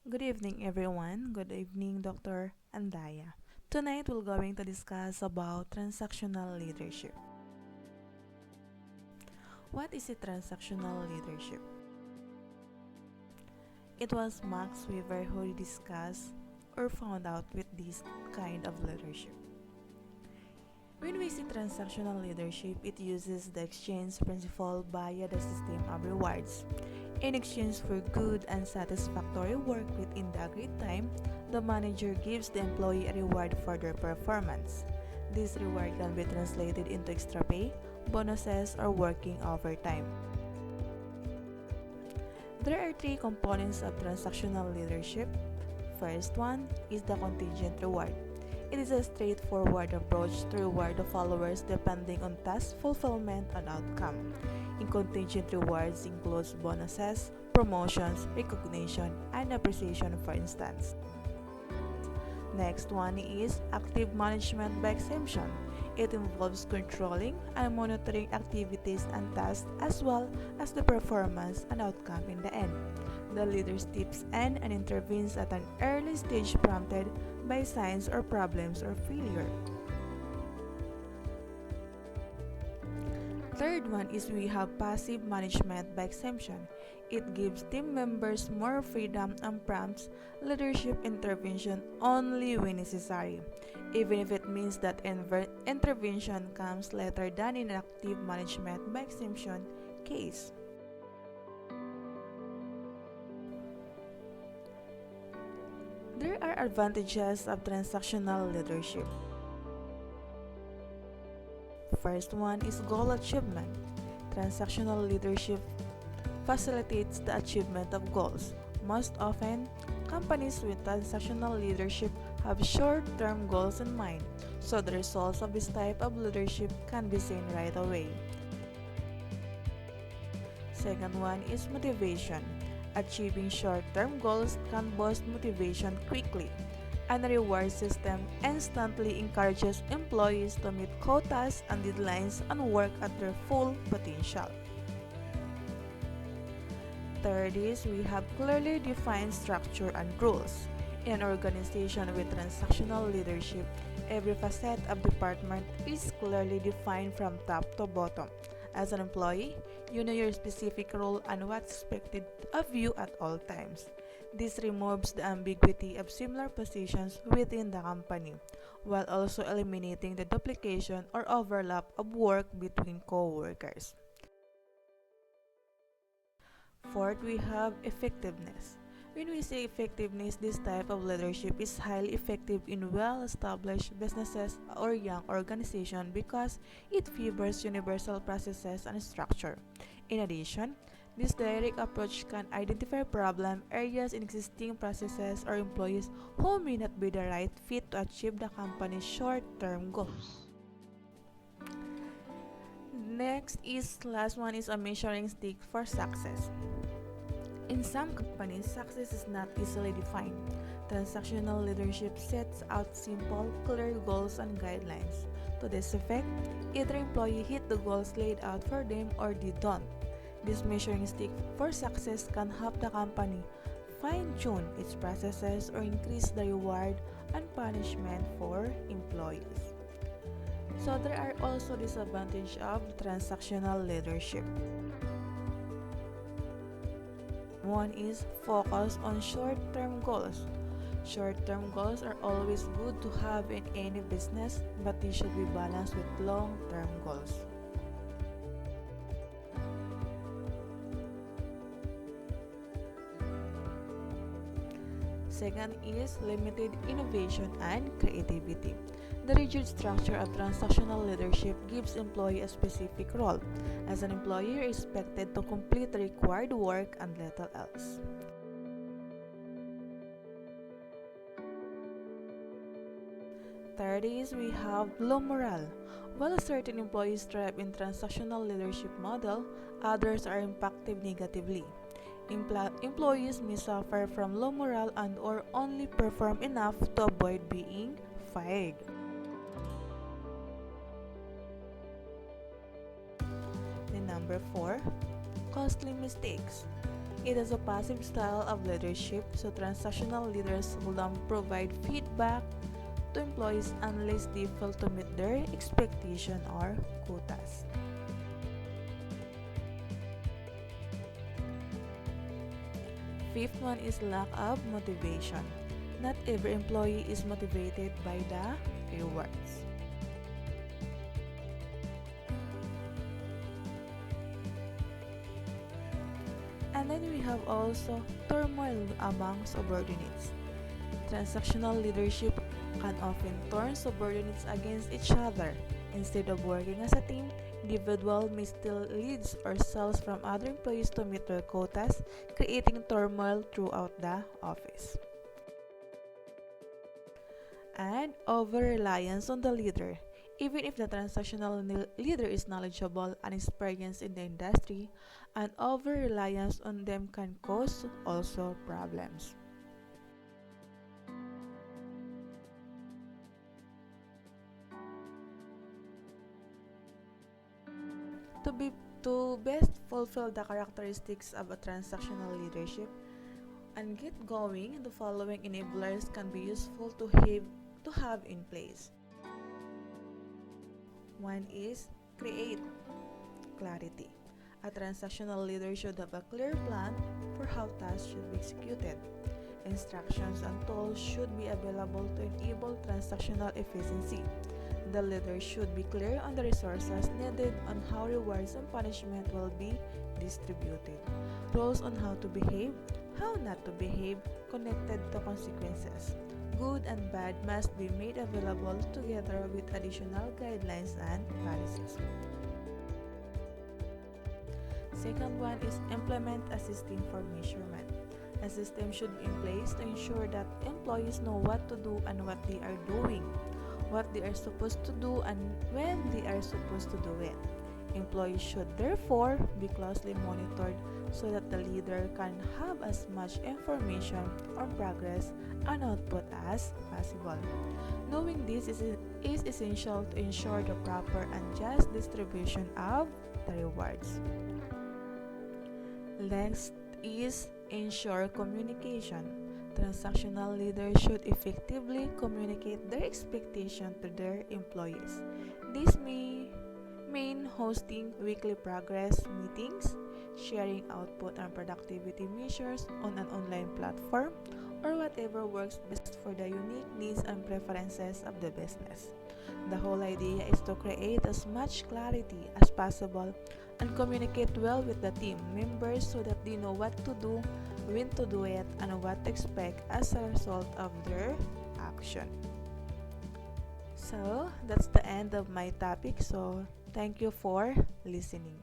Good evening, everyone. Good evening, Dr. Andaya. Tonight, we're going to discuss about transactional leadership. What is a transactional leadership? It was Max Weaver who discussed or found out with this kind of leadership. When we see transactional leadership, it uses the exchange principle via the system of rewards. In exchange for good and satisfactory work within the agreed time, the manager gives the employee a reward for their performance. This reward can be translated into extra pay, bonuses, or working overtime. There are three components of transactional leadership. First one is the contingent reward. It is a straightforward approach to reward the followers depending on task fulfillment and outcome. In contingent rewards includes bonuses, promotions, recognition, and appreciation for instance. Next one is active management by exemption. It involves controlling and monitoring activities and tasks as well as the performance and outcome in the end. The leader steps in and intervenes at an early stage prompted by signs or problems or failure. Third one is we have passive management by exemption. It gives team members more freedom and prompts leadership intervention only when necessary, even if it means that intervention comes later than in active management by exemption case. There are advantages of transactional leadership. First one is goal achievement. Transactional leadership facilitates the achievement of goals. Most often, companies with transactional leadership have short-term goals in mind, so the results of this type of leadership can be seen right away. Second one is motivation. Achieving short-term goals can boost motivation quickly, and a reward system instantly encourages employees to meet quotas and deadlines and work at their full potential. Third is we have clearly defined structure and rules. In an organization with transactional leadership, every facet of department is clearly defined from top to bottom. As an employee, you know your specific role and what's expected of you at all times. This removes the ambiguity of similar positions within the company, while also eliminating the duplication or overlap of work between co-workers. Fourth, we have effectiveness. When we say effectiveness, this type of leadership is highly effective in well-established businesses or young organizations because it favors universal processes and structure. In addition, this direct approach can identify problem areas in existing processes or employees who may not be the right fit to achieve the company's short-term goals. Next is last one is a measuring stick for success. In some companies, success is not easily defined. Transactional leadership sets out simple, clear goals and guidelines. To this effect, either employee hit the goals laid out for them or they don't. This measuring stick for success can help the company fine-tune its processes or increase the reward and punishment for employees. So there are also disadvantages of transactional leadership. One is focus on short-term goals. Short-term goals are always good to have in any business, but they should be balanced with long-term goals. Second is limited innovation and creativity. The rigid structure of transactional leadership gives employee a specific role. As an employee, you're expected to complete the required work and little else. Third is we have low morale. While certain employees thrive in transactional leadership model, others are impacted negatively. Employees may suffer from low morale and or only perform enough to avoid being fired. Then number 4, costly mistakes. It is a passive style of leadership, so transactional leaders will not provide feedback to employees unless they fail to meet their expectation or quotas. Fifth one is lack of motivation. Not every employee is motivated by the rewards. And then we have also turmoil among subordinates. Transactional leadership can often turn subordinates against each other. Instead of working as a team, individual may steal leads or sales from other employees to meet their quotas, creating turmoil throughout the office. And over-reliance on the leader. Even if the leader is knowledgeable and experienced in the industry, an over-reliance on them can cause also problems. To be to best fulfill the characteristics of a transactional leadership and get going, the following enablers can be useful to have in place. One is create clarity. A transactional leader should have a clear plan for how tasks should be executed. Instructions and tools should be available to enable transactional efficiency. The leader should be clear on the resources needed and how rewards and punishment will be distributed. Rules on how to behave, how not to behave, connected to consequences. Good and bad must be made available together with additional guidelines and policies. Second one is implement a system for measurement. A system should be in place to ensure that employees know what to do and what they are doing, what they are supposed to do and when they are supposed to do it. Employees should therefore be closely monitored so that the leader can have as much information on progress and output as possible. Knowing this is essential to ensure the proper and just distribution of the rewards. Next is ensure communication. Transactional leaders should effectively communicate their expectation to their employees. This may mean hosting weekly progress meetings, sharing output and productivity measures on an online platform, or whatever works best for the unique needs and preferences of the business. The whole idea is to create as much clarity as possible and communicate well with the team members so that they know what to do, when to do it, and what to expect as a result of their action. So, that's the end of my topic. So, thank you for listening.